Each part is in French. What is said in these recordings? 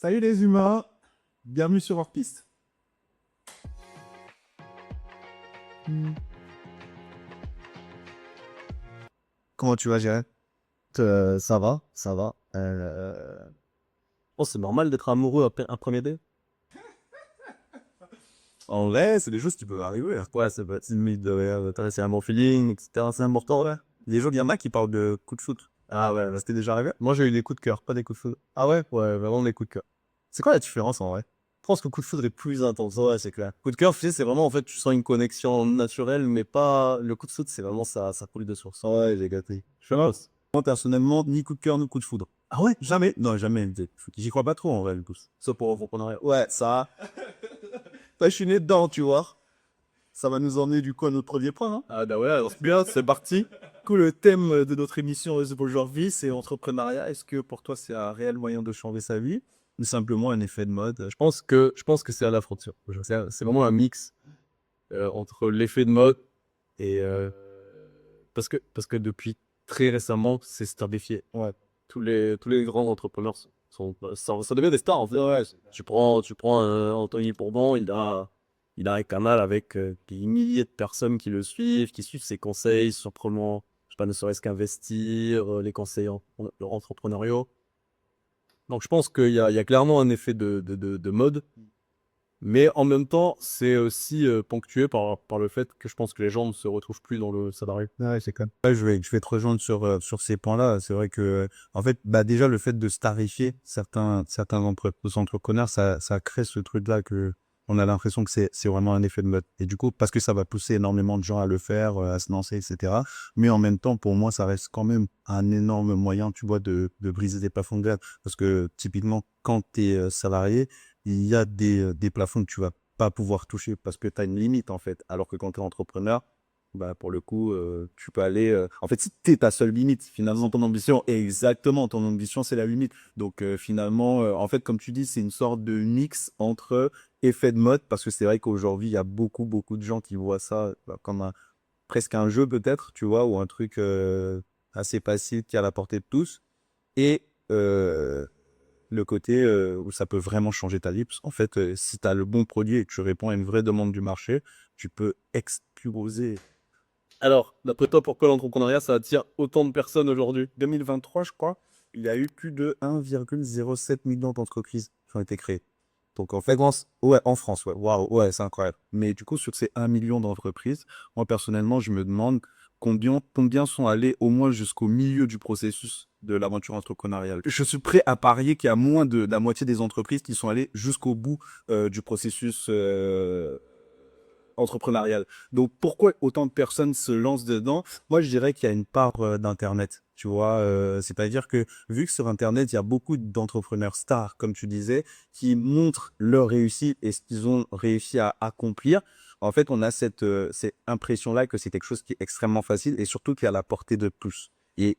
Salut les humains, bienvenue sur Hors Piste. Hmm. Comment tu vas, Jérém? Ça va, ça va. Oh, c'est normal d'être amoureux après un premier date? En vrai, c'est des choses qui peuvent arriver, hein. Ouais, c'est pas timide, t'as un bon feeling, etc. C'est important, ouais. Les gens, il y en a qui parlent de coups de foot. Ah ouais, C'était déjà arrivé? moi j'ai eu des coups de cœur, pas des coups de foudre. Ah ouais? Ouais, vraiment des coups de cœur. C'est quoi la différence en vrai? Je pense que le coup de foudre est plus intense, ouais, c'est clair. Coup de cœur, tu sais, c'est vraiment en fait, tu sens une connexion naturelle, mais pas. Le coup de foudre, c'est vraiment ça coule de source. Ouais, j'ai gâté. Je pense. Moi, personnellement, ni coup de cœur, ni coup de foudre. Ah ouais? Jamais. Non, jamais. J'y crois pas trop en vrai, le pouce. Ça pour entrepreneuriat. Ouais, ça. Ça, je suis né dedans, tu vois. Ça va nous emmener du coup à notre premier point, hein. Ah bah ouais, alors c'est bien, c'est parti. Du coup, le thème de notre émission aujourd'hui, c'est entrepreneuriat. Est-ce que pour toi, c'est un réel moyen de changer sa vie ou simplement un effet de mode? Je pense que c'est à la frontière. C'est vraiment un mix entre l'effet de mode et parce que depuis très récemment, c'est starifié. Ouais. Tous les grands entrepreneurs ça devient des stars en fait. Ouais, Tu prends Anthony Bourbon, il a un canal avec des milliers de personnes qui le suivent, qui suivent ses conseils sur comment, je sais pas, ne serait-ce qu'investir, les conseils entrepreneuriaux. Donc je pense qu'il y a clairement un effet de mode. Mais en même temps, c'est aussi ponctué par le fait que je pense que les gens ne se retrouvent plus dans le salarié. ouais, c'est comme. Ouais, je vais te rejoindre sur ces points-là. C'est vrai que, en fait, bah, déjà, le fait de starifier certains entrepreneurs, ça crée ce truc-là que on a l'impression que c'est vraiment un effet de mode. Et du coup, parce que ça va pousser énormément de gens à le faire, à se lancer, etc. Mais en même temps, pour moi, ça reste quand même un énorme moyen, tu vois, de briser des plafonds de verre. Parce que, typiquement, quand tu es salarié, il y a des plafonds que tu vas pas pouvoir toucher parce que tu as une limite, en fait. Alors que quand tu es entrepreneur, bah, pour le coup, tu peux aller. En fait, si t'es ta seule limite, finalement, ton ambition, exactement, ton ambition, c'est la limite. Donc, finalement, en fait, comme tu dis, c'est une sorte de mix entre effet de mode, parce que c'est vrai qu'aujourd'hui, il y a beaucoup, beaucoup de gens qui voient ça bah, comme presque un jeu, peut-être, tu vois, ou un truc assez facile qui est à la portée de tous. Et le côté où ça peut vraiment changer ta vie. Parce qu'en fait, si tu as le bon produit et que tu réponds à une vraie demande du marché, tu peux exploser. Alors, d'après toi, pourquoi l'entrepreneuriat, ça attire autant de personnes aujourd'hui? 2023, je crois, il y a eu plus de 1,07 million d'entreprises qui ont été créées. Donc en fait, ouais, en France, ouais, waouh, ouais, c'est incroyable. Mais du coup, sur ces 1 million d'entreprises, moi personnellement, je me demande combien sont allés au moins jusqu'au milieu du processus de l'aventure entrepreneuriale. Je suis prêt à parier qu'il y a moins de la moitié des entreprises qui sont allées jusqu'au bout du processus entrepreneuriale. Donc pourquoi autant de personnes se lancent dedans? Moi, je dirais qu'il y a une part d'internet. Tu vois, c'est-à-dire que vu que sur internet il y a beaucoup d'entrepreneurs stars, comme tu disais, qui montrent leur réussite et ce qu'ils ont réussi à accomplir. En fait, on a cette impression-là que c'est quelque chose qui est extrêmement facile et surtout qui est à la portée de tous. Et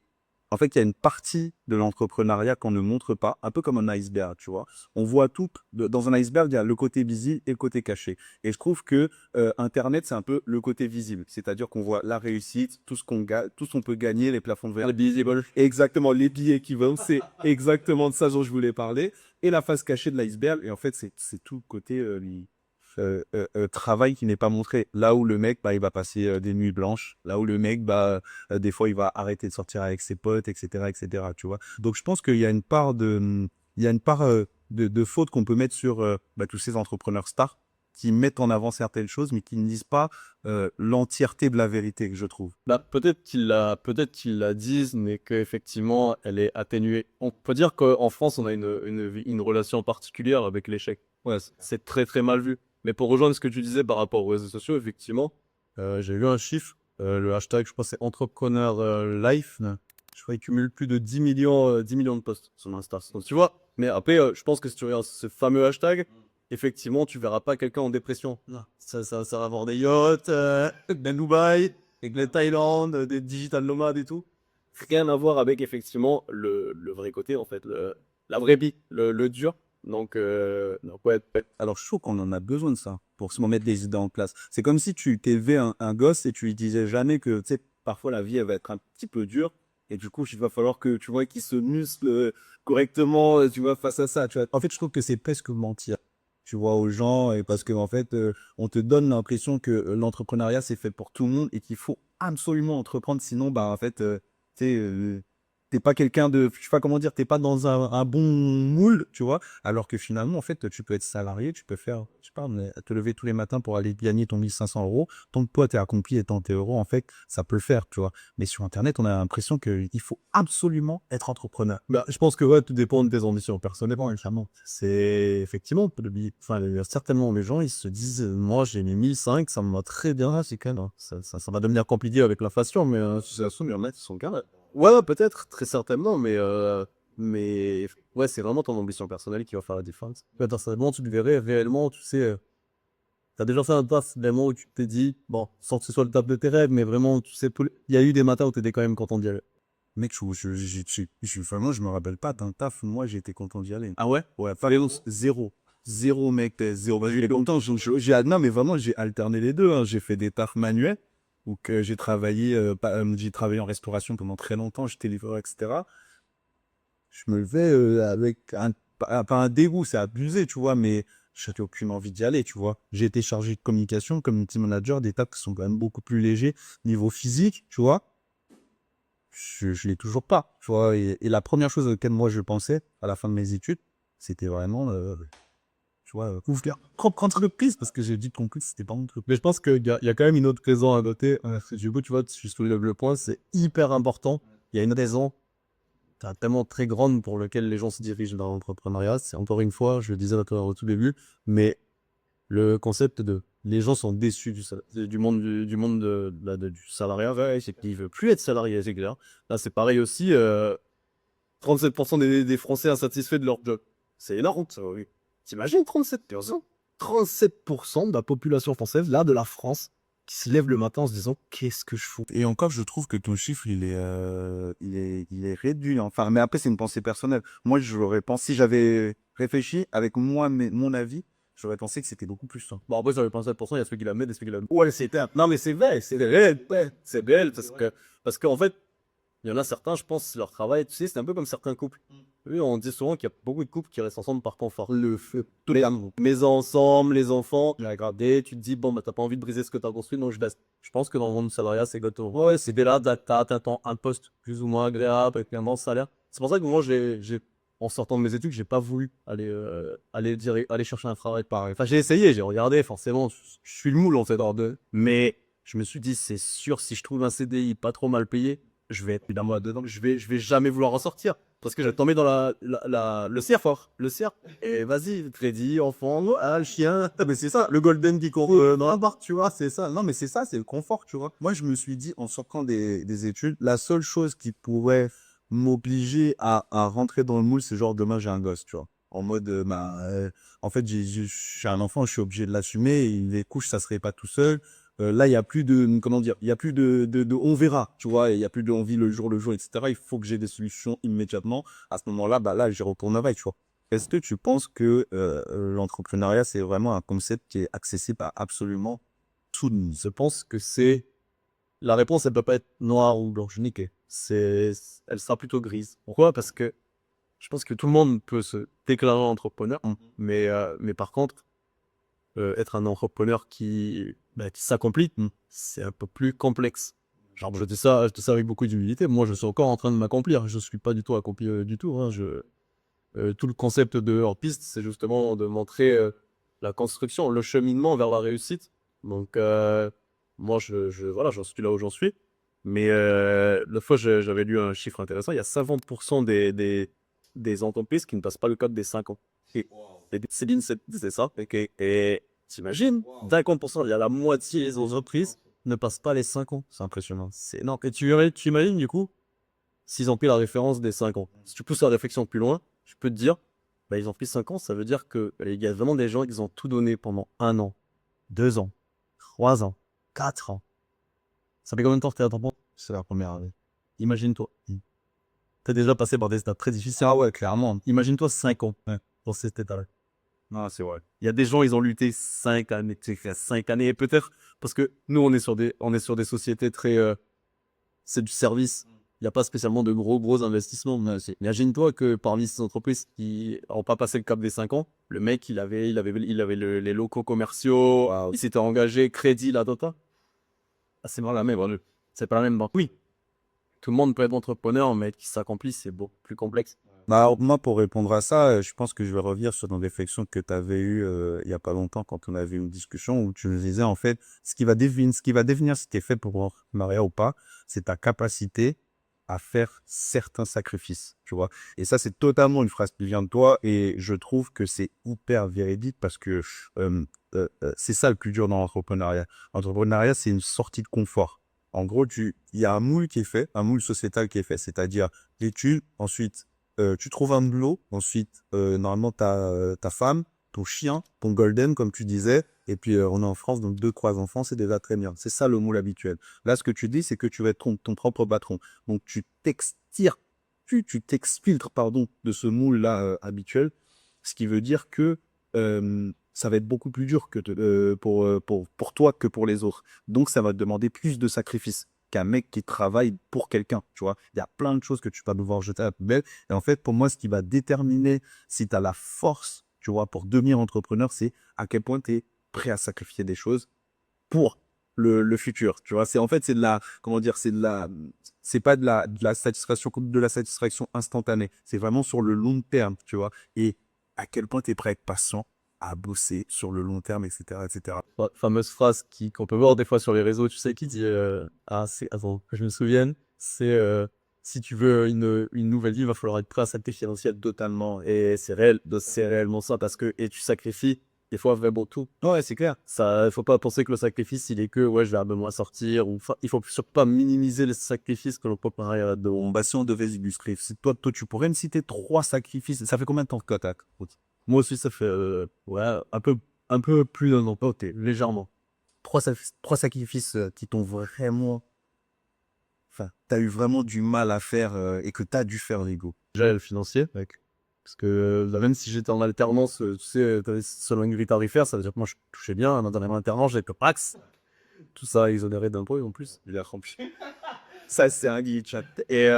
en fait, il y a une partie de l'entrepreneuriat qu'on ne montre pas, un peu comme un iceberg, tu vois. On voit tout, dans un iceberg, il y a le côté visible et le côté caché. Et je trouve que Internet, c'est un peu le côté visible. C'est-à-dire qu'on voit la réussite, tout ce qu'on gagne, tout ce qu'on peut gagner, les plafonds de verre. Les visible. Exactement, les billets qui vont, c'est exactement de ça dont je voulais parler. Et la face cachée de l'iceberg, et en fait, c'est tout le côté travail qui n'est pas montré. Là où le mec, bah, il va passer des nuits blanches. Là où le mec, bah, des fois, il va arrêter de sortir avec ses potes, etc., etc., tu vois. Donc, je pense qu'il y a une part de faute qu'on peut mettre sur bah, tous ces entrepreneurs stars qui mettent en avant certaines choses, mais qui ne disent pas l'entièreté de la vérité, que je trouve. Bah, peut-être qu'ils la disent, mais qu'effectivement, elle est atténuée. On peut dire qu'en France, on a une relation particulière avec l'échec. Ouais, c'est très très mal vu. Mais pour rejoindre ce que tu disais par rapport aux réseaux sociaux, effectivement, j'ai vu un chiffre, le hashtag, je crois que c'est Entrepreneur Life. Je crois qu'il cumule plus de 10 millions de posts sur Insta. Donc tu vois, mais après, je pense que si tu regardes ce fameux hashtag, effectivement, tu verras pas quelqu'un en dépression. Non. Ça va avoir des yachts, des Dubaï, des Thaïlande, des digital nomades et tout. Rien à voir avec effectivement le vrai côté, en fait, la vraie vie, le dur. Donc ouais, ouais. Alors, je trouve qu'on en a besoin de ça pour se mettre des idées en place. C'est comme si tu t'élevais un gosse et tu lui disais jamais que, tu sais, parfois la vie, elle va être un petit peu dure, Et du coup, il va falloir que, tu vois, qu'ils se musclent correctement, tu vois, face à ça, tu vois. En fait, je trouve que c'est presque mentir, tu vois, aux gens, et parce que en fait, on te donne l'impression que l'entrepreneuriat c'est fait pour tout le monde et qu'il faut absolument entreprendre, sinon, bah en fait, tu sais, t'es pas quelqu'un de, je sais pas comment dire, t'es pas dans un bon moule, tu vois. Alors que finalement, en fait, tu peux être salarié, tu peux faire, je sais pas, mais te lever tous les matins pour aller gagner ton 1 500 euros. Tant que toi, t'es accompli et tant t'es heureux, en fait, ça peut le faire, tu vois. Mais sur Internet, on a l'impression qu'il faut absolument être entrepreneur. Bah, je pense que ouais, tout dépend de tes ambitions personnelles. Clairement. C'est effectivement, enfin, il y a certainement les gens, ils se disent, moi j'ai mis 1005, ça me va très bien, c'est quand même, hein, ça va devenir compliqué avec l'inflation, mais si ça se trouve, il y en a qui sont carrés. Ouais, peut-être, très certainement, mais ouais, c'est vraiment ton ambition personnelle qui va faire la différence. Personnellement, tu le verrais réellement, tu sais, t'as déjà fait un taf, des moments où tu t'es dit, bon, sans que ce soit le taf de tes rêves, mais vraiment, tu sais, il y a eu des matins où t'étais quand même content d'y aller. Mec, vraiment, je me rappelle pas d'un taf. Moi, j'ai été content d'y aller. Ah ouais? Ouais, Fabien, zéro. Zéro, mec, zéro. Bah, j'ai longtemps, non, mais vraiment, j'ai alterné les deux, hein. J'ai fait des tafs manuels, ou que j'ai travaillé en restauration pendant très longtemps, j'étais livreur, etc. Je me levais avec pas un dégoût, c'est abusé, tu vois, mais j'avais aucune envie d'y aller, tu vois. J'ai été chargé de communication, community manager, des tafs qui sont quand même beaucoup plus légers niveau physique, tu vois. Je l'ai toujours pas, tu vois. Et la première chose à laquelle moi je pensais à la fin de mes études, c'était vraiment, tu vois, ouvrir propre entreprise, parce que j'ai dit conclure c'était pas mon truc. Mais je pense qu'il y a quand même une autre raison à noter. Parce que du coup, tu vois, je soulève le point, c'est hyper important. Il y a une raison tellement très grande pour laquelle les gens se dirigent vers l'entrepreneuriat. C'est encore une fois, je le disais au tout début, mais le concept de les gens sont déçus du monde du salariat, ouais, c'est qu'ils veulent plus être salariés, c'est clair. Là, c'est pareil aussi. 37% des Français insatisfaits de leur job. C'est énorme, ça, oui. T'imagines 37%? 37% de la population française, là, de la France, qui se lève le matin en se disant qu'est-ce que je fous? Et encore, je trouve que ton chiffre, il est réduit. Enfin, mais après, c'est une pensée personnelle. Moi, j'aurais pensé, si j'avais réfléchi avec moi, mon avis, j'aurais pensé que c'était beaucoup plus, hein. Bon, après, sur les 37%, il y a ceux qui la mettent et ceux qui la mettent. Ouais, non, mais c'est vrai, c'est réel, ouais, c'est réel, parce qu'en fait, il y en a certains, je pense, leur travail, tu sais, c'est un peu comme certains couples. Oui, on dit souvent qu'il y a beaucoup de couples qui restent ensemble par confort. Le feu, tous les maisons ensemble, les enfants, tu l'as regardé, tu te dis, bon, bah, t'as pas envie de briser ce que t'as construit, donc je laisse. Je pense que dans le monde salariat, c'est gâteau. Ouais, c'est dès là, t'as atteint un poste plus ou moins agréable, avec un bon salaire. C'est pour ça que moi, en sortant de mes études, j'ai pas voulu aller chercher un travail pareil. Enfin, j'ai essayé, j'ai regardé, forcément, je suis le moule, en fait, mais je me suis dit, c'est sûr, si je trouve un CDI pas trop mal payé, je vais être évidemment dedans, je vais jamais vouloir en sortir. Parce que je vais tomber dans le cerf fort. Le cerf. Et vas-y, crédit, enfant, le chien. Ah, mais c'est ça, le golden qui court dans la barre, tu vois, c'est ça. Non, mais c'est ça, c'est le confort, tu vois. Moi, je me suis dit, en sortant des études, la seule chose qui pourrait m'obliger à rentrer dans le moule, c'est genre, demain, j'ai un gosse, tu vois. En mode, en fait, j'ai un enfant, je suis obligé de l'assumer, il les couches, ça serait pas tout seul. Là, il y a plus de, comment dire, il y a plus de on verra, tu vois, il y a plus de on vit le jour, etc. Il faut que j'ai des solutions immédiatement. À ce moment-là, bah là, j'y retournerai, tu vois. Est-ce que tu penses que l'entrepreneuriat, c'est vraiment un concept qui est accessible à absolument tout le monde? Je pense que la réponse, elle peut pas être noire ou blanche niquée. Elle sera plutôt grise. Pourquoi? Parce que je pense que tout le monde peut se déclarer entrepreneur, mais par contre, être un entrepreneur qui s'accomplit, c'est un peu plus complexe. Genre, je dis ça avec beaucoup d'humilité. Moi, je suis encore en train de m'accomplir. Je suis pas du tout accompli du tout, hein. Tout le concept de hors-piste, c'est justement de montrer la construction, le cheminement vers la réussite. Donc, moi, voilà, j'en suis là où j'en suis. Mais la fois, j'avais lu un chiffre intéressant. Il y a 50% des entreprises qui ne passent pas le code des 5 ans. Et Céline, c'est ça. Et t'imagines, 50%, il y a la moitié des entreprises ne passent pas les 5 ans. C'est impressionnant. C'est énorme. Et tu imagines, du coup, s'ils ont pris la référence des 5 ans. Si tu pousses la réflexion plus loin, je peux te dire, bah, ils ont pris 5 ans, ça veut dire que il y a vraiment des gens qui ont tout donné pendant 1 an, 2 ans, 3 ans, 4 ans. Ça fait combien de temps que t'es à ton point? C'est la première année. Imagine-toi. T'as déjà passé par des étapes très difficiles. Ah ouais, clairement. Imagine-toi 5 ans dans cet état-là. Non, c'est vrai. Il y a des gens, ils ont lutté 5 années, tu sais, 5 années, et peut-être parce que nous, on est sur des sociétés très, c'est du service. il n'y a pas spécialement de gros investissements. Imagine-toi que parmi ces entreprises qui n'ont pas passé le cap des 5 ans, le mec, les locaux commerciaux, Waouh. il s'était engagé, crédit, la data. Ah, c'est pas la même, voilà. C'est pas la même banque. Oui, tout le monde peut être entrepreneur, mais qui s'accomplit, c'est beaucoup plus complexe. Bah, alors, moi, pour répondre à ça, je pense que je vais revenir sur une réflexion que tu avais eue il y a pas longtemps quand on avait eu une discussion où tu nous disais, en fait, ce qui va définir si tu es fait pour l'entrepreneuriat ou pas, c'est ta capacité à faire certains sacrifices, tu vois. Et ça, c'est totalement une phrase qui vient de toi et je trouve que c'est hyper véridique parce que c'est ça le plus dur dans l'entrepreneuriat. L'entrepreneuriat, c'est une sortie de confort. En gros, il y a un moule qui est fait, un moule sociétal qui est fait, c'est-à-dire l'étude, ensuite tu trouves un boulot, ensuite, normalement, ta femme, ton chien, ton golden, comme tu disais, et puis on est en France, donc 2, 3 enfants, c'est déjà très bien. C'est ça le moule habituel. Là, ce que tu dis, c'est que tu vas être ton propre patron. Donc, tu t'exfiltres, pardon, de ce moule-là habituel, ce qui veut dire que ça va être beaucoup plus dur pour toi que pour les autres. Donc, ça va te demander plus de sacrifices qu'un mec qui travaille pour quelqu'un, tu vois. Il y a plein de choses que tu vas devoir jeter à la poubelle. Et en fait, pour moi, ce qui va déterminer si tu as la force, tu vois, pour devenir entrepreneur, c'est à quel point tu es prêt à sacrifier des choses pour le futur, tu vois. C'est de la, comment dire, c'est pas de la satisfaction instantanée. C'est vraiment sur le long terme, tu vois. Et à quel point tu es prêt à être patient, à bosser sur le long terme, etc., etc. Fameuse phrase qu'on peut voir des fois sur les réseaux, tu sais, qui dit attends, que je me souvienne, c'est si tu veux une nouvelle vie, il va falloir être prêt à sacrifier l'ancienne totalement. Et c'est réellement ça, parce que et tu sacrifies des fois vraiment tout. Ouais, c'est clair. Ça, faut pas penser que le sacrifice, il est que ouais, je vais un peu moins sortir, ou il faut surtout pas minimiser les sacrifices que l'on peut préparer à de. Bon, bah, si on devait illustrer, toi, tu pourrais me citer 3 sacrifices. Ça fait combien de temps que tu as Moi aussi, ça fait ouais, un peu plus d'un an, légèrement. trois sacrifices qui t'ont vraiment. Enfin, t'as eu vraiment du mal à faire et que t'as dû faire l'ego. Déjà, le financier, mec. Parce que même si j'étais en alternance, tu sais, selon une grille tarifaire, ça veut dire que moi, je touchais bien. Dans les alternance, j'avais que Pax. Tout ça exonéré d'impôts en plus. Il a rempli. Ça, c'est un guide chat. Et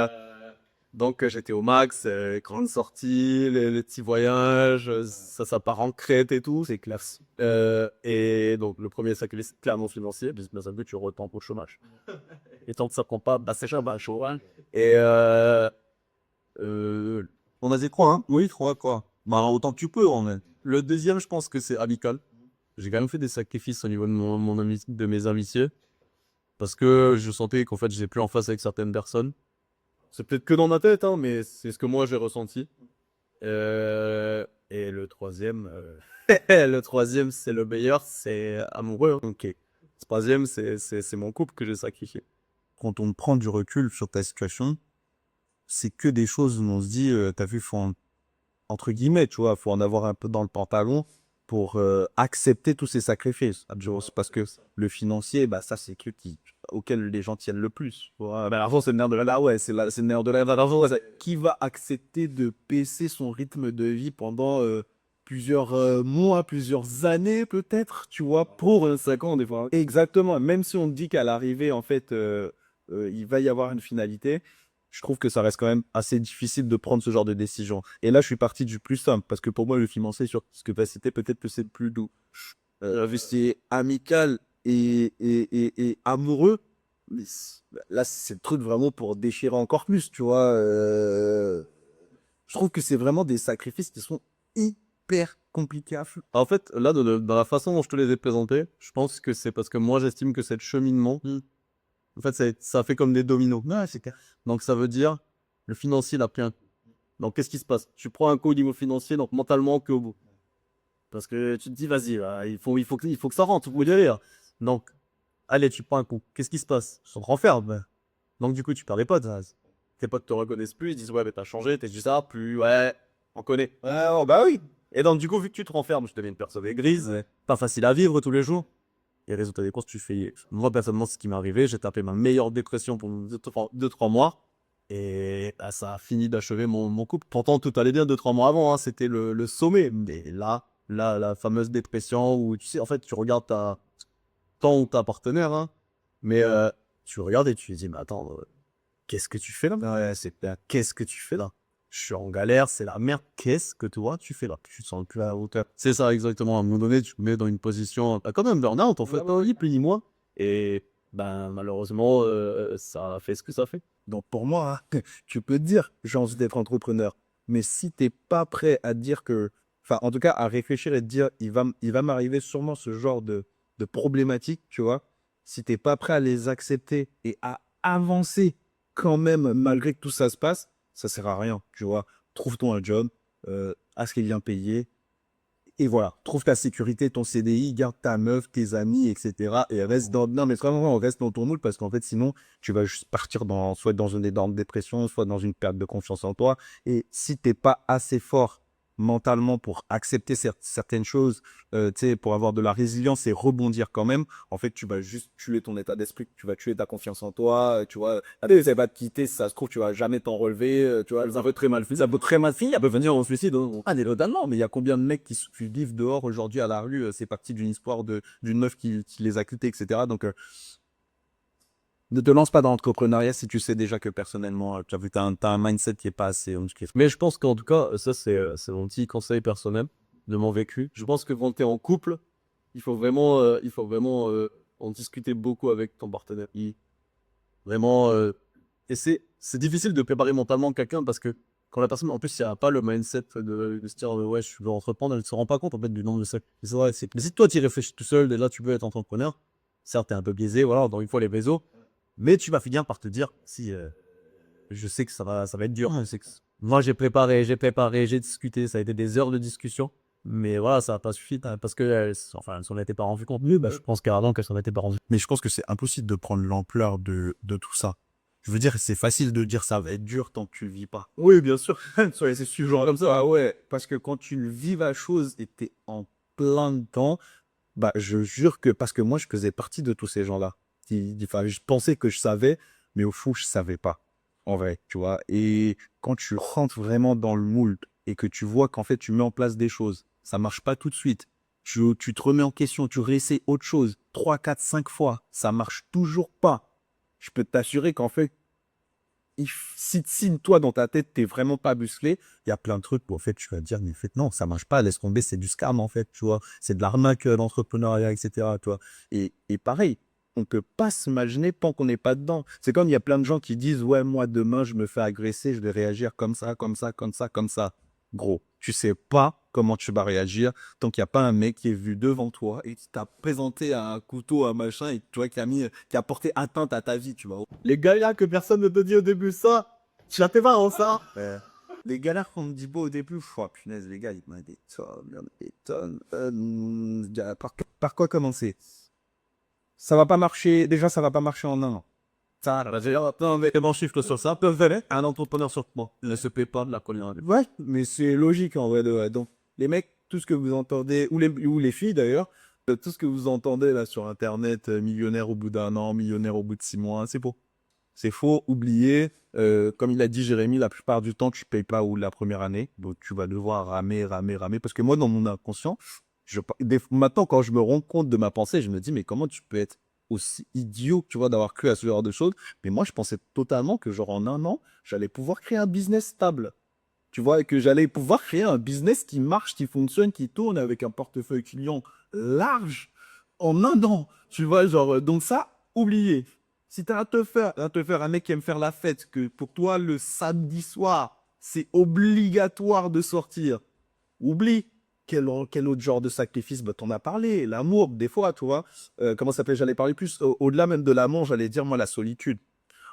donc, j'étais au max, grande sortie, les petits voyages, ça part en Crète et tout, c'est classe. Et donc, le premier sacrifice, clairement financier, parce que bien sûr, tu retombes au chômage. Et tant que ça prend pas, bah, c'est cher, bah, chômage. Et euh, On a dit 3, hein? Oui, 3, quoi. Bah, autant que tu peux, en fait. le deuxième, je pense que c'est amical. J'ai quand même fait des sacrifices au niveau de de mes amitiés. Parce que je sentais qu'en fait, j'étais plus en face avec certaines personnes. C'est peut-être que dans ma tête, hein, mais c'est ce que moi j'ai ressenti. Et le troisième, le troisième, c'est le meilleur, c'est amoureux. Ok. Le troisième, c'est mon couple que j'ai sacrifié. Quand on prend du recul sur ta situation, c'est que des choses où on se dit, t'as vu, entre guillemets, tu vois, faut en avoir un peu dans le pantalon pour accepter tous ces sacrifices. Parce que le financier, bah, ça, c'est auquel les gens tiennent le plus. Tu vois. Bah, l'argent, c'est le nerf de la ouais, c'est le nerf de l'argent. Qui va accepter de baisser son rythme de vie pendant plusieurs mois, plusieurs années, peut-être, tu vois, Pour 5 ans, des fois. exactement. Même si on dit qu'à l'arrivée, en fait, il va y avoir une finalité, je trouve que ça reste quand même assez difficile de prendre ce genre de décision. Et là, je suis parti du plus simple, parce que pour moi, le financier, sur ce que c'était, peut-être que c'est le plus doux. C'est amical et amoureux, mais là, c'est le truc vraiment pour déchirer encore plus, tu vois. Je trouve que c'est vraiment des sacrifices qui sont hyper compliqués à faire. En fait, là, dans la façon dont je te les ai présentés, je pense que c'est parce que moi, j'estime que c'est le cheminement. En fait, ça fait comme des dominos. Ouais, c'est clair. Donc, ça veut dire, le financier, il a pris un coup. Donc, qu'est-ce qui se passe? Tu prends un coup au niveau financier, donc mentalement, que au bout. Parce que tu te dis, vas-y, là, il faut que ça rentre, vous délire. Donc, allez, tu prends un coup. Qu'est-ce qui se passe? Je te renferme. Donc, du coup, tu perds des potes. Hein. Tes potes te reconnaissent plus, ils disent, ouais, mais t'as changé, t'es du ça, plus, ouais, on connaît. Ouais, oh, bah oui. Et donc, du coup, vu que tu te renfermes, je deviens une personne grise, pas facile à vivre tous les jours. Et résultat des courses, tu fais. Moi, personnellement, c'est ce qui m'est arrivé. J'ai tapé ma meilleure dépression pendant 2-3 mois. Et bah, ça a fini d'achever mon couple. Pourtant, tout allait bien 2-3 mois avant. Hein, c'était le sommet. Mais là, la fameuse dépression où, tu sais, en fait, tu regardes ton ou ta partenaire. Hein, mais tu regardes et tu te dis, mais attends, qu'est-ce que tu fais là? Ouais, qu'est-ce que tu fais là? Je suis en galère, c'est la merde. Qu'est-ce que toi tu fais là? Tu te sens plus à la hauteur. C'est ça, exactement. À un moment donné, tu te mets dans une position, comme un burn-out, en fait, oui, plus ni moins. Et ben, malheureusement, ça a fait ce que ça fait. Donc pour moi, hein, tu peux te dire, j'ai envie d'être entrepreneur. Mais si t'es pas prêt à dire que, enfin, en tout cas, à réfléchir et te dire, il va m'arriver sûrement ce genre de problématiques, tu vois. Si t'es pas prêt à les accepter et à avancer quand même, malgré que tout ça se passe, ça sert à rien, tu vois. Trouve-toi un job, à ce qu'il est bien payé, et voilà, trouve ta sécurité, ton CDI, garde ta meuf, tes amis, etc. Et reste dans, non, mais vraiment, reste dans ton moule parce qu'en fait, sinon, tu vas juste partir dans, soit dans une énorme dépression, soit dans une perte de confiance en toi. Et si t'es pas assez fort mentalement pour accepter certaines choses, tu sais, pour avoir de la résilience et rebondir quand même, en fait, tu vas juste tuer ton état d'esprit, tu vas tuer ta confiance en toi, tu vois. Allez, ça va te quitter, si ça se trouve, tu vas jamais t'en relever, tu vois. Ça peut très mal finir. Ça peut très mal finir. Ça peut venir au suicide. Hein. Ah, totalement, mais il y a combien de mecs qui vivent dehors aujourd'hui à la rue, c'est parti d'une histoire d'une meuf qui les a quittés, etc. Donc, ne te lance pas dans l'entrepreneuriat si tu sais déjà que personnellement, tu as vu, t'as un mindset qui est pas assez musclé. Mais je pense qu'en tout cas, ça, c'est mon petit conseil personnel de mon vécu. Je pense que quand tu es en couple, il faut vraiment en discuter beaucoup avec ton partenaire. Vraiment, et c'est difficile de préparer mentalement quelqu'un parce que quand la personne, en plus, il n'y a pas le mindset de se dire, ouais, je veux entreprendre, elle ne se rend pas compte, en fait, du nombre de sacs. C'est vrai, mais si toi, tu y réfléchis tout seul, et là, tu veux être entrepreneur, certes, t'es un peu biaisé, voilà, encore une fois, les réseaux, mais tu vas finir par te dire, si, je sais que ça va être dur. Moi, j'ai discuté, ça a été des heures de discussion. Mais voilà, ça n'a pas suffi parce que enfin, elles s'en étaient pas rendues compte. Bah, je pense carrément qu'elles s'en étaient pas rendues. Mais je pense que c'est impossible de prendre l'ampleur de tout ça. Je veux dire, c'est facile de dire ça va être dur tant que tu le vis pas. Oui, bien sûr. Soyez ces sujets Genre, comme ça. ah ouais, parce que quand tu le vis la chose et t'es en plein dedans, bah, je jure que, parce que moi, je faisais partie de tous ces gens-là. Enfin, je pensais que je savais, mais au fond, je savais pas. En vrai, tu vois. Et quand tu rentres vraiment dans le moule et que tu vois qu'en fait, tu mets en place des choses, ça marche pas tout de suite. Tu te remets en question, tu réessayes autre chose, 3, 4, 5 fois, ça marche toujours pas. Je peux t'assurer qu'en fait, si toi, dans ta tête, t'es vraiment pas musclé, il y a plein de trucs où, en fait, tu vas te dire, mais en fait, non, ça marche pas, laisse tomber, c'est du scam, en fait, tu vois. C'est de l'arnaque, d'entrepreneuriat, etc., tu vois. Et pareil, on peut pas s'imaginer tant qu'on n'est pas dedans. C'est comme il y a plein de gens qui disent, ouais, moi, demain, je me fais agresser, je vais réagir comme ça, comme ça, comme ça, comme ça. Gros, tu sais pas comment tu vas réagir tant qu'il n'y a pas un mec qui est vu devant toi et qui t'a présenté un couteau, un machin, et tu vois, qui a porté atteinte à ta vie, tu vois. Les galères que personne ne te dit au début, ça, tu la fais pas en ça. Les galères qu'on me dit beau au début, oh, punaise, les gars, il y en a des tonnes, il y en a des tonnes. Par quoi commencer? Ça va pas marcher, déjà, ça va pas marcher en un an. Ça, Bah, j'ai attends, mais mon chiffre sur ça, peut faire un entrepreneur sur moi. Ne se paie pas de la colère. ouais, mais c'est logique en vrai de vrai. Donc, les mecs, tout ce que vous entendez, ou les filles d'ailleurs, tout ce que vous entendez là sur Internet, millionnaire au bout d'un an, millionnaire au bout de 6 mois, c'est faux. C'est faux, oubliez. Comme il a dit Jérémy, la plupart du temps, tu payes pas ou la première année. Donc, tu vas devoir ramer, ramer, ramer. Parce que moi, dans mon inconscient, maintenant, quand je me rends compte de ma pensée, je me dis, mais comment tu peux être aussi idiot, tu vois, d'avoir cru à ce genre de choses. Mais moi, je pensais totalement que, genre, en un an, j'allais pouvoir créer un business stable. Tu vois, et que j'allais pouvoir créer un business qui marche, qui fonctionne, qui tourne avec un portefeuille client large en un an. Tu vois, genre, donc ça, oubliez. Si t'as à te faire un mec qui aime faire la fête, que pour toi, le samedi soir, c'est obligatoire de sortir, oublie. Quel autre genre de sacrifice? Bah, t'en as parlé. L'amour, des fois, tu vois. Comment ça s'appelle? J'allais parler plus, au-delà même de l'amour, j'allais dire, moi, la solitude.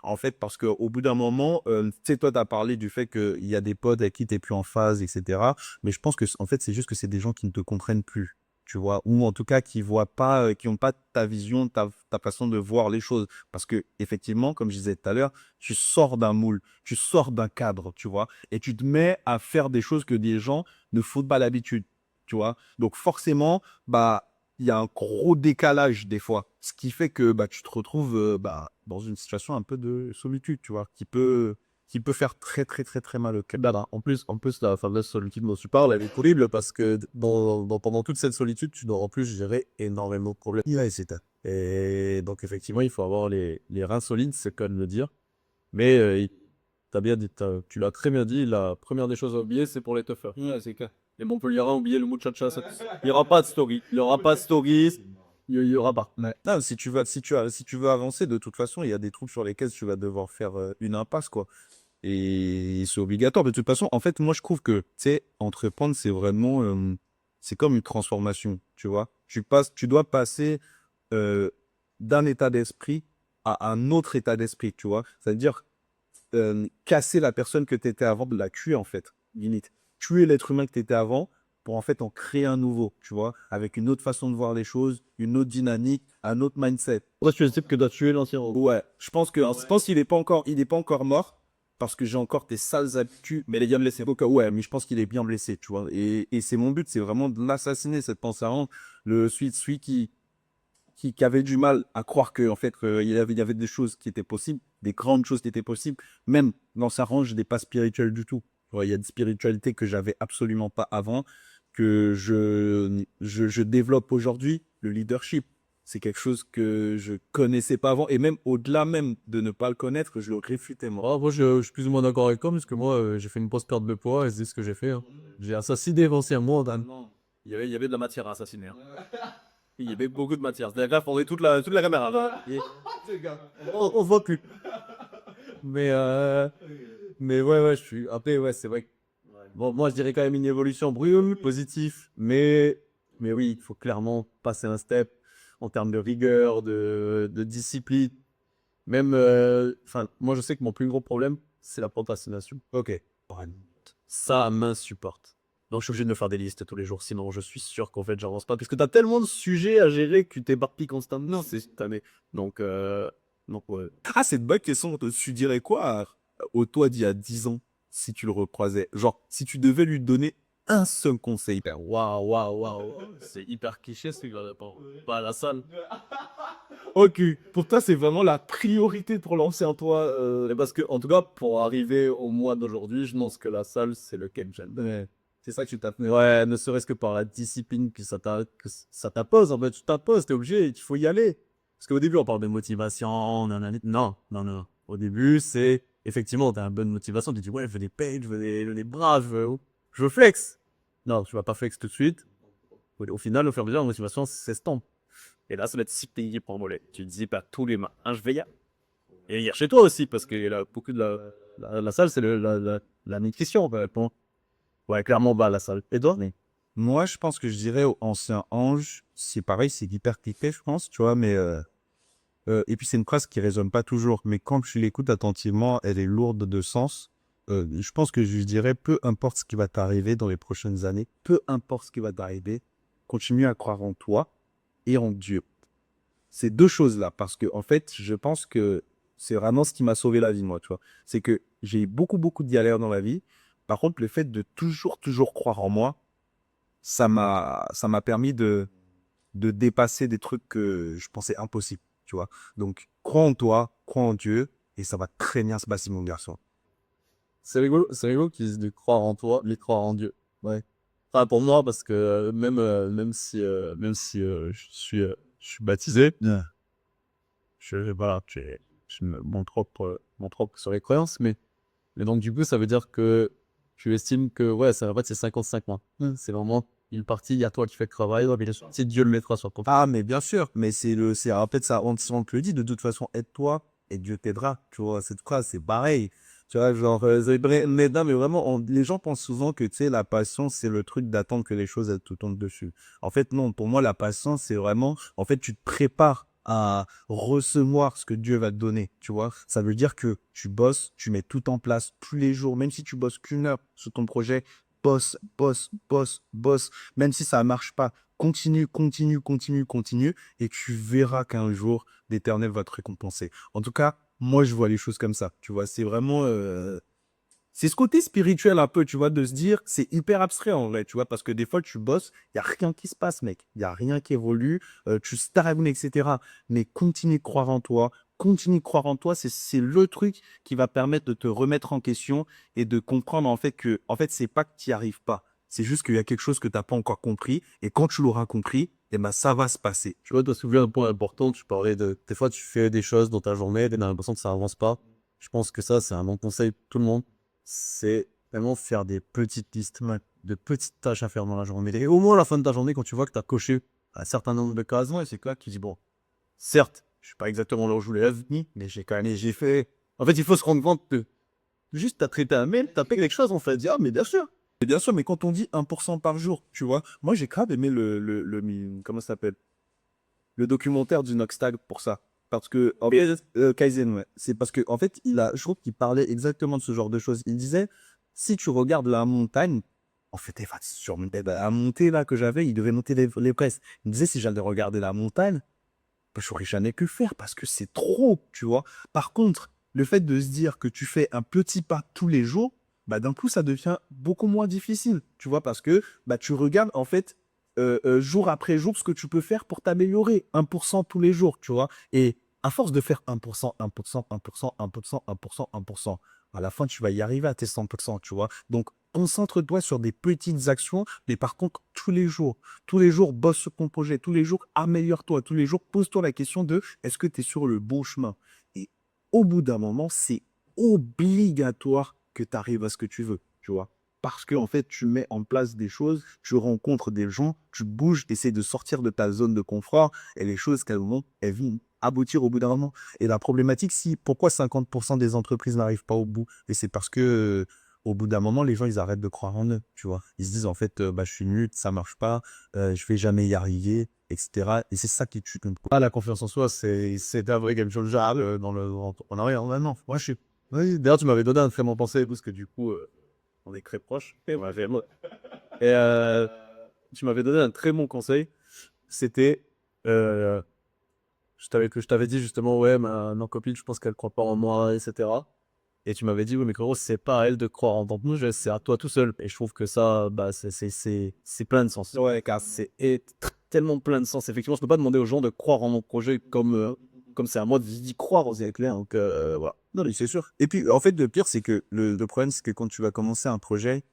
En fait, parce qu'au bout d'un moment, tu sais, toi, tu as parlé du fait qu'il y a des potes avec qui tu n'es plus en phase, etc. Mais je pense que, en fait, c'est juste que c'est des gens qui ne te comprennent plus, tu vois, ou en tout cas qui voient pas, qui n'ont pas ta vision, ta façon de voir les choses. Parce que, effectivement, comme je disais tout à l'heure, tu sors d'un moule, tu sors d'un cadre, tu vois, et tu te mets à faire des choses que des gens ne font pas l'habitude, tu vois. Donc, forcément, bah, il y a un gros décalage des fois, ce qui fait que bah, tu te retrouves dans une situation un peu de solitude, tu vois, qui peut faire très très très très mal au cœur. Bah, en plus, la fameuse solitude dont tu parles, elle est horrible parce que pendant toute cette solitude, tu dois en plus gérer énormément de problèmes. Ouais, c'est ça. Et donc, effectivement, il faut avoir les reins solides, c'est quand même le dire. Mais tu l'as très bien dit, la première des choses à oublier, c'est pour les toughers. Ouais, c'est clair. Les Montpelliérains ont oublié le muchacha. Il n'y aura pas de story. Il n'y aura pas de stories. Il n'y aura pas. Ouais. Non, si tu veux avancer, de toute façon, il y a des trucs sur lesquels tu vas devoir faire une impasse, quoi. Et c'est obligatoire. De toute façon, en fait, moi, je trouve que, tu sais, entreprendre, c'est vraiment, c'est comme une transformation, tu vois. Tu dois passer euh, d'un état d'esprit à un autre état d'esprit, tu vois. C'est-à-dire casser la personne que tu étais avant, de la tuer, en fait, limite. Tuer l'être humain que tu étais avant pour, en fait, en créer un nouveau, tu vois, avec une autre façon de voir les choses, une autre dynamique, un autre mindset. Toi, tu es le type que doit tuer l'ancien robot. Ouais, je pense qu'il est pas encore mort parce que j'ai encore des sales habitudes, mais les gars me laisser. Donc, ouais, mais je pense qu'il est bien blessé, tu vois. Et c'est mon but, c'est vraiment de l'assassiner, cette pensée avant. Celui qui avait du mal à croire que, en fait, il y avait des choses qui étaient possibles, des grandes choses qui étaient possibles, même dans sa range, n'est pas spirituel du tout. Tu vois, il y a une spiritualité que j'avais absolument pas avant, que je développe aujourd'hui, le leadership. C'est quelque chose que je connaissais pas avant, et même au-delà même de ne pas le connaître, je le réfutais, moi. Moi, je suis plus ou moins d'accord avec toi, parce que moi, j'ai fait une grosse perte de poids et c'est ce que j'ai fait. Hein. J'ai assassiné l'ancien moi. Non. Il y avait de la matière à assassiner. Hein. Il y avait beaucoup de matière. C'est-à-dire qu'on est toute la caméra. On se voit plus. Mais, euh, mais ouais, je suis. Après, ouais, c'est vrai que. Bon, moi, je dirais quand même une évolution brûle, positif. Mais oui, il faut clairement passer un step en termes de rigueur, de discipline. Même, enfin, moi, je sais que mon plus gros problème, c'est la procrastination. Ok. Ça m'insupporte. Donc, je suis obligé de me faire des listes tous les jours, sinon je suis sûr qu'en fait, j'avance pas. Parce que t'as tellement de sujets à gérer que tu t'éparpilles constamment cette année. Donc, ouais. Ah, c'est une bonne question. Tu dirais quoi au toi d'il y a 10 ans si tu le recroisais? Genre, si tu devais lui donner un seul conseil. Waouh. C'est hyper cliché ce gars-là. Pas à la salle. Ok, pour toi, c'est vraiment la priorité pour lancer en toi. Mais parce que, en tout cas, pour arriver au mois d'aujourd'hui, je pense que la salle, c'est le game changer. Ouais. C'est ça que tu tapes. Ouais, ne serait-ce que par la discipline que ça t'impose. En fait, tu t'imposes, t'es obligé, il faut y aller. Parce qu'au début, on parle de motivation, nanani. Non. Au début, c'est effectivement, t'as une bonne motivation. Tu dis, ouais, je veux des pages, je veux des bras, je veux flex. Non, tu vas pas flex tout de suite. Au final, au fur et à mesure, la motivation s'estompe. Et là, ça va être si payé pour voler. Tu te dis, pas tous les matins, je vais y aller. Et hier chez toi aussi, parce que là, beaucoup de la salle, c'est la nutrition. Bon. Ouais, clairement, bah, la salle. Et toi? Moi, je pense que je dirais au ancien ange, c'est pareil, c'est hyper cliché, je pense, tu vois, mais et puis c'est une phrase qui résonne pas toujours, mais quand tu l'écoutes attentivement, elle est lourde de sens. Je pense que je dirais, peu importe ce qui va t'arriver dans les prochaines années, peu importe ce qui va t'arriver, continue à croire en toi et en Dieu. Ces deux choses-là, parce que en fait, je pense que c'est vraiment ce qui m'a sauvé la vie, moi, tu vois. C'est que j'ai eu beaucoup de galères dans la vie. Par contre, le fait de toujours croire en moi, ça m'a permis de dépasser des trucs que je pensais impossibles, tu vois. Donc, crois en toi, crois en Dieu, et ça va très bien se passer, mon garçon. C'est rigolo qu'ils disent de croire en toi, de croire en Dieu. Ouais. Enfin, pour moi, parce que même si je suis baptisé, Ouais. voilà, j'ai mon propre sur les croyances, mais donc du coup, ça veut dire que tu estimes que, ouais, ça, en fait, c'est 55 mois. C'est vraiment une partie, il y a toi qui fais le travail, ouais, mais c'est Dieu le mettra sur ton. Ah, mais bien sûr, mais en fait, ça, on te le dit, de toute façon, aide-toi et Dieu t'aidera. Tu vois, cette phrase, c'est pareil. Tu vois, genre, mais non, mais vraiment, les gens pensent souvent que, tu sais, la patience, c'est le truc d'attendre que les choses, elles te tombent dessus. En fait, non, pour moi, la patience, c'est vraiment, en fait, tu te prépares à recevoir ce que Dieu va te donner, tu vois. Ça veut dire que tu bosses, tu mets tout en place tous les jours, même si tu bosses qu'une heure sur ton projet, bosse, même si ça marche pas. Continue, et tu verras qu'un jour, l'Éternel va te récompenser. En tout cas, moi, je vois les choses comme ça. Tu vois, c'est vraiment... c'est ce côté spirituel un peu, tu vois, de se dire, c'est hyper abstrait en vrai, tu vois, parce que des fois, tu bosses, il n'y a rien qui se passe, mec. Il n'y a rien qui évolue, tu stagnes, etc. Mais continue de croire en toi, c'est le truc qui va permettre de te remettre en question et de comprendre en fait que, en fait, c'est pas que tu n'y arrives pas. C'est juste qu'il y a quelque chose que tu n'as pas encore compris. Et quand tu l'auras compris, eh ben, ça va se passer. Tu vois, tu as soulevé un point important, tu parlais de, des fois, tu fais des choses dans ta journée, tu as l'impression que ça avance pas. Je pense que ça, c'est un bon conseil pour tout le monde. C'est vraiment faire des petites listes, de petites tâches à faire dans la journée. Et au moins, à la fin de ta journée, quand tu vois que tu as coché un certain nombre de cases, ouais, c'est quoi, tu dis, bon, certes, je suis pas exactement là où je voulais venir, mais j'ai quand même, j'ai fait. En fait, il faut se rendre compte que juste, t'as traité un mail, t'as fait quelque chose, on fait dire, ah, mais bien sûr. Et bien sûr, mais quand on dit 1% par jour, tu vois, moi, j'ai grave aimé comment ça s'appelle? Le documentaire du Noxtag pour ça. Parce que, en fait, Kaizen, ouais. C'est parce que, en fait, je trouve qu'il parlait exactement de ce genre de choses. Il disait, si tu regardes la montagne, en fait, sur la montée là que j'avais, il devait monter les presses. Il me disait, si j'allais regarder la montagne, bah, j'aurais jamais que faire parce que c'est trop, tu vois. Par contre, le fait de se dire que tu fais un petit pas tous les jours, bah, d'un coup, ça devient beaucoup moins difficile, tu vois, parce que bah, tu regardes, en fait, jour après jour, ce que tu peux faire pour t'améliorer. 1% tous les jours, tu vois. Et à force de faire 1%, 1%, 1%, 1%, 1%, 1%, à la fin, tu vas y arriver à tes 100%, tu vois. Donc, concentre-toi sur des petites actions, mais par contre, tous les jours, bosse sur ton projet, tous les jours, améliore-toi, tous les jours, pose-toi la question de est-ce que tu es sur le bon chemin? Et au bout d'un moment, c'est obligatoire que tu arrives à ce que tu veux, tu vois. Parce que, en fait, tu mets en place des choses, tu rencontres des gens, tu bouges, tu essaies de sortir de ta zone de confort et les choses, elles vont aboutir au bout d'un moment. Et la problématique, pourquoi 50% des entreprises n'arrivent pas au bout? Et c'est parce que, au bout d'un moment, les gens, ils arrêtent de croire en eux, tu vois. Ils se disent, en fait, bah, je suis nul, ça marche pas, je vais jamais y arriver, etc. Et c'est ça qui tue. Ah, la confiance en soi, c'est un vrai game changer dans l'entrepreneuriat. Maintenant, moi, je suis. Oui, d'ailleurs, tu m'avais donné un très bon conseil, parce que du coup, on est très proches. Et tu m'avais donné un très bon conseil. C'était, euh, je t'avais dit justement, ouais, ma copine, je pense qu'elle croit pas en moi, etc. Et tu m'avais dit, oui, mais gros, c'est pas à elle de croire en ton projet, c'est à toi tout seul. Et je trouve que ça, bah, c'est plein de sens. Ouais, car tellement plein de sens. Effectivement, je peux pas demander aux gens de croire en mon projet comme c'est à moi d'y croire, c'est clair. Donc, voilà. Non, mais c'est sûr. Et puis, en fait, le pire, c'est que le problème, c'est que quand tu vas commencer un projet,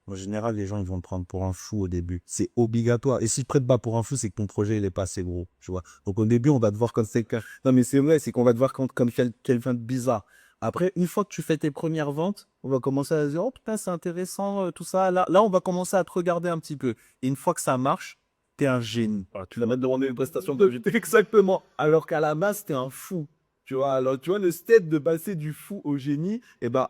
en général, les gens, ils vont te prendre pour un fou au début. C'est obligatoire. Et s'ils te prennent pas pour un fou, c'est que ton projet, il est pas assez gros, tu vois. Donc, au début, on va te voir comme quelqu'un. Non, mais c'est vrai, c'est qu'on va te voir comme quelqu'un de bizarre. Après, une fois que tu fais tes premières ventes, on va commencer à se dire, oh putain, c'est intéressant, tout ça. Là, on va commencer à te regarder un petit peu. Et une fois que ça marche, t'es un génie. Voilà, tu vas me demander une prestation de vie. Exactement. Alors qu'à la base, t'es un fou. Tu vois, alors, tu vois, le step de passer du fou au génie, et ben,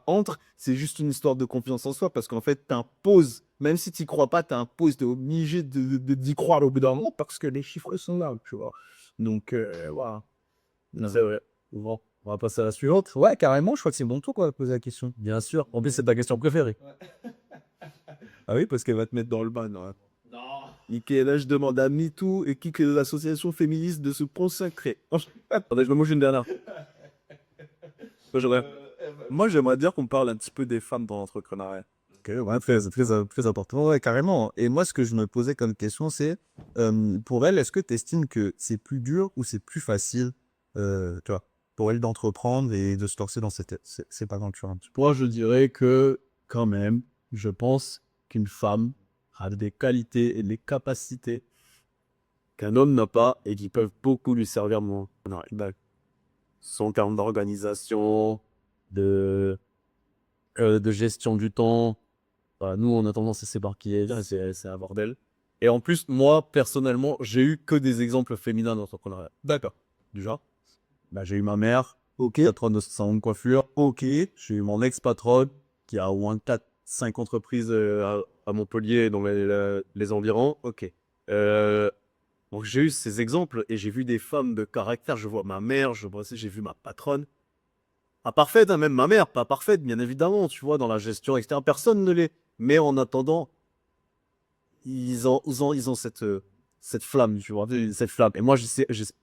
c'est juste une histoire de confiance en soi parce qu'en fait, t'imposes, même si t'y crois pas, t'imposes, t'es obligé d'y croire au bout d'un moment parce que les chiffres sont là, tu vois. Donc, voilà. Non. C'est vrai. Bon, on va passer à la suivante. Ouais, carrément, je crois que c'est bon tour, quoi, de poser la question. Bien sûr. En plus, c'est ta question préférée. Ah oui, parce qu'elle va te mettre dans le bain, non? Nickel, là, je demande à MeToo et qui que l'association féministe de se consacrer. Attendez, je me mouche une dernière. Moi, j'aimerais dire qu'on parle un petit peu des femmes dans l'entrepreneuriat. Ok, ouais, très important, ouais, carrément. Et moi, ce que je me posais comme question, c'est, pour elle, est-ce que tu estimes que c'est plus dur ou c'est plus facile, tu vois, pour elle d'entreprendre et de se lancer dans c'est pas aventure un petit peu? Moi, je dirais que, quand même, je pense qu'une femme a des qualités et des capacités qu'un homme n'a pas et qui peuvent beaucoup lui servir dans son terme d'organisation, de, de gestion du temps. Voilà, nous, on a tendance à s'éparpiller, c'est un bordel. Et en plus, moi, personnellement, j'ai eu que des exemples féminins d'entrepreneuriat. D'accord. Du genre, bah, j'ai eu ma mère, ok, patronne de salon de coiffure, ok. J'ai eu mon ex-patronne, qui a au moins 4-5 entreprises à Montpellier, dans les environs, ok. Donc j'ai eu ces exemples et j'ai vu des femmes de caractère. Je vois ma mère, j'ai vu ma patronne. Pas parfaite, hein, même ma mère, pas parfaite, bien évidemment, tu vois, dans la gestion, etc. Personne ne l'est. Mais en attendant, ils ont cette flamme, tu vois, cette flamme. Et moi,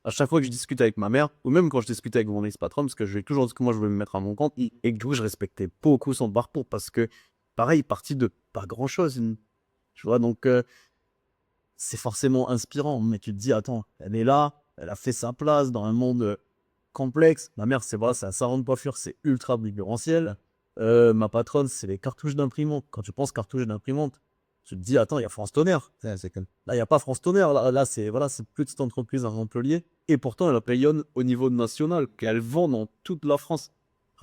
à chaque fois que je discute avec ma mère, ou même quand je discute avec mon ex-patron, parce que je vais toujours dire que moi, je veux me mettre à mon compte, et du coup, je respectais beaucoup son parcours, parce que, pareil, parti de pas grand-chose, tu vois, donc c'est forcément inspirant, mais tu te dis, attends, elle est là, elle a fait sa place dans un monde complexe. Ma mère, c'est vrai, c'est un salon de coiffure, c'est ultra concurrentiel. Ma patronne, c'est les cartouches d'imprimante. Quand tu penses cartouches d'imprimante, tu te dis, attends, il y a France Tonnerre. Là, il n'y a pas France Tonnerre. Là c'est une petite entreprise à Montpellier. Et pourtant, elle rayonne au niveau national, qu'elle vend dans toute la France.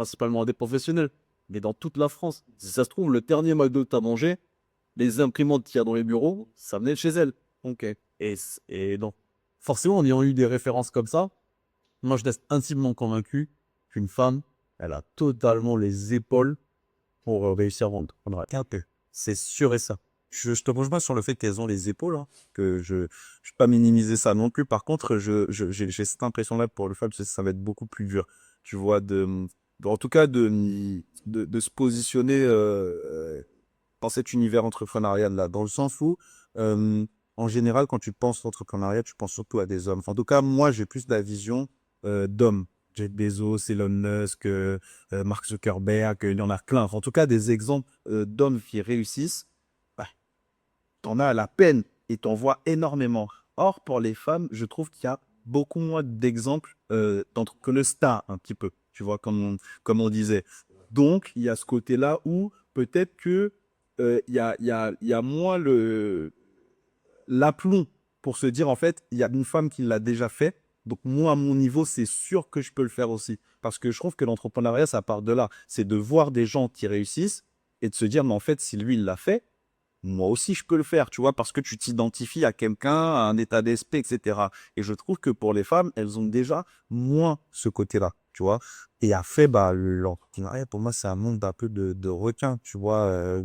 principalement à des professionnels, mais dans toute la France. Si ça se trouve, le dernier McDo que tu as mangé, les imprimantes qu'il y a dans les bureaux, ça venait de chez elle. Ok. Et donc, forcément, en ayant eu des références comme ça, moi, je reste intimement convaincu qu'une femme, elle a totalement les épaules pour réussir à vendre. Un peu. C'est sûr et ça. Je te rejoins sur le fait qu'elles ont les épaules, hein, que je ne vais pas minimiser ça non plus. Par contre, j'ai cette impression-là pour le fait que ça va être beaucoup plus dur. Tu vois, en tout cas, de se positionner dans cet univers entrepreneurial-là, dans le sens où, en général, quand tu penses entrepreneuriat, tu penses surtout à des hommes. Enfin, en tout cas, moi, j'ai plus la vision d'hommes. Jeff Bezos, Elon Musk, Mark Zuckerberg, il y en a plein. Enfin, en tout cas, des exemples d'hommes qui réussissent, bah, t'en as à la peine et t'en vois énormément. Or, pour les femmes, je trouve qu'il y a beaucoup moins d'exemples que le star, un petit peu, tu vois, comme on disait. Donc, il y a ce côté-là où peut-être que il y a moins l'aplomb pour se dire, en fait, il y a une femme qui l'a déjà fait. Donc, moi, à mon niveau, c'est sûr que je peux le faire aussi. Parce que je trouve que l'entrepreneuriat, ça part de là. C'est de voir des gens qui réussissent et de se dire, mais en fait, si lui, il l'a fait, moi aussi, je peux le faire, tu vois, parce que tu t'identifies à quelqu'un, à un état d'esprit, etc. Et je trouve que pour les femmes, elles ont déjà moins ce côté-là, tu vois. Et après, bah, l'entrepreneuriat, pour moi, c'est un monde un peu de requins, tu vois,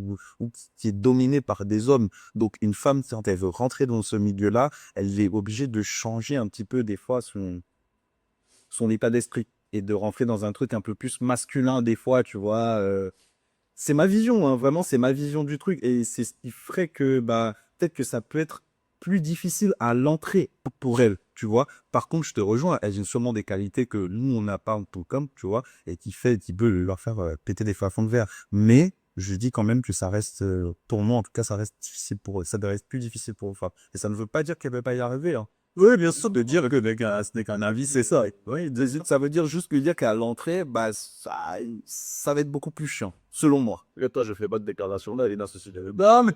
qui est dominé par des hommes. Donc, une femme, quand elle veut rentrer dans ce milieu-là, elle est obligée de changer un petit peu, des fois, son état d'esprit et de rentrer dans un truc un peu plus masculin, des fois, tu vois. C'est ma vision, hein, vraiment, c'est ma vision du truc. Et c'est ce qui ferait que bah, peut-être que ça peut être plus difficile à l'entrée pour elle, tu vois. Par contre, je te rejoins, elles ont sûrement des qualités que nous, on n'a pas en tout comme, tu vois, et qui peut leur faire péter des plafonds de verre. Mais je dis quand même que ça reste, pour moi en tout cas, ça reste difficile pour eux. Ça reste plus difficile pour les femmes. Et ça ne veut pas dire qu'elles ne peuvent pas y arriver, hein. Oui, bien sûr. De dire que ce n'est qu'un avis, c'est ça. Oui, ça veut dire juste que dire qu'à l'entrée, bah, ça va être beaucoup plus chiant, selon moi. Et toi, je fais pas de déclaration là, Elina, ceci. Non, mais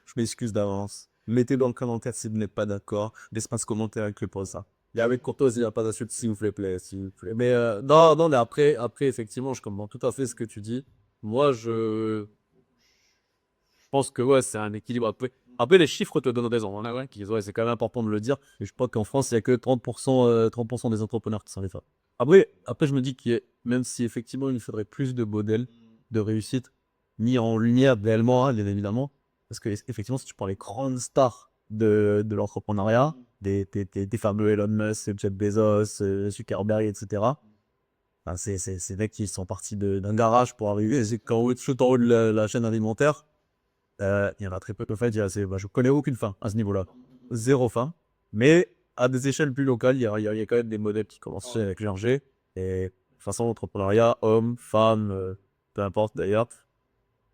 je m'excuse d'avance. Mettez dans le commentaire si vous n'êtes pas d'accord. L'espace commentaire avec le pour ça. Il y a avec courtoisie, il n'y a pas d'insulte, s'il vous plaît, s'il vous plaît. Mais non, non, mais après, effectivement, je comprends tout à fait ce que tu dis. Moi, je pense que ouais, c'est un équilibre. Après, les chiffres te donnent raison. Hein, ouais, ouais, c'est quand même important de le dire. Et je crois qu'en France, il n'y a que 30%, 30% des entrepreneurs qui sont des femmes. Après, je me dis que même si effectivement, il faudrait plus de modèles de réussite mis en lumière réellement, hein, bien évidemment. Parce que effectivement, si tu prends les grandes stars de l'entrepreneuriat, des fameux Elon Musk, Jeff Bezos, Zuckerberg, etc. Ben, c'est des mecs qui sont partis d'un garage pour arriver. C'est tout en haut de la chaîne alimentaire. Il y en a très peu. En fait, je connais aucune fin à ce niveau-là. Zéro fin. Mais à des échelles plus locales, il y a quand même des modèles qui commencent à émerger. Et de toute façon, l'entrepreneuriat, hommes, femmes, peu importe d'ailleurs,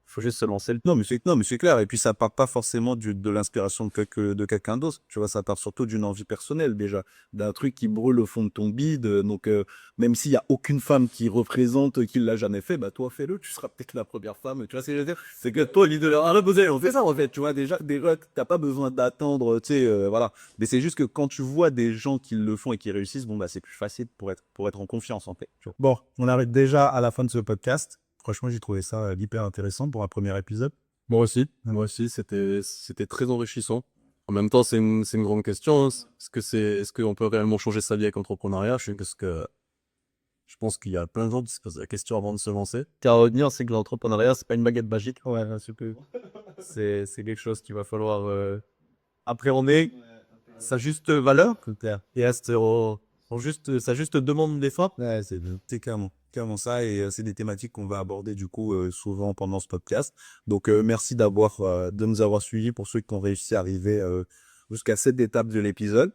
il faut juste se lancer. Non, mais c'est clair. Et puis, ça part pas forcément de l'inspiration de quelqu'un d'autre. Tu vois, ça part surtout d'une envie personnelle, déjà. D'un truc qui brûle au fond de ton bide. Donc, même s'il y a aucune femme qui représente, qui l'a jamais fait, bah, toi, fais-le. Tu seras peut-être la première femme. Tu vois ce que je veux dire? C'est que toi, l'idée, on fait ça, en fait. Tu vois, déjà, t'as pas besoin d'attendre, tu sais, voilà. Mais c'est juste que quand tu vois des gens qui le font et qui réussissent, bon, bah, c'est plus facile pour être en confiance, en fait. Tu vois. Bon, on arrive déjà à la fin de ce podcast. Franchement, j'ai trouvé ça hyper intéressant pour un premier épisode. Moi aussi, c'était très enrichissant. En même temps, c'est une grande question. Hein. Est-ce qu'on peut réellement changer sa vie avec l'entrepreneuriat? Je pense qu'il y a plein de gens qui se posent la question avant de se lancer. Ce qu'il y a à retenir, c'est que l'entrepreneuriat, c'est pas une baguette magique. Ouais, C'est quelque chose qu'il va falloir appréhender sa juste valeur. Et sa juste demande des fois. ouais, c'est clairement ça. Et c'est des thématiques qu'on va aborder du coup souvent pendant ce podcast. Donc, merci de nous avoir suivis pour ceux qui ont réussi à arriver jusqu'à cette étape de l'épisode.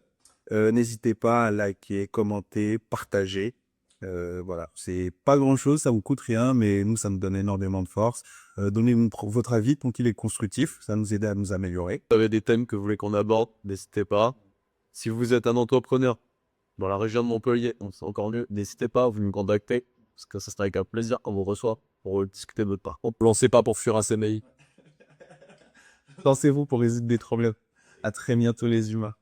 N'hésitez pas à liker, commenter, partager. Voilà, c'est pas grand-chose, ça vous coûte rien, mais nous, ça nous donne énormément de force. Donnez-nous votre avis tant qu'il est constructif, ça nous aide à nous améliorer. Si vous avez des thèmes que vous voulez qu'on aborde, n'hésitez pas. Si vous êtes un entrepreneur dans la région de Montpellier, c'est encore mieux, n'hésitez pas, vous nous contactez, parce que ça sera avec un plaisir qu'on vous reçoit pour discuter de votre parcours. Ne lancez pas pour fuir un CMI. Lancez-vous pour résoudre des problèmes. À très bientôt les humains.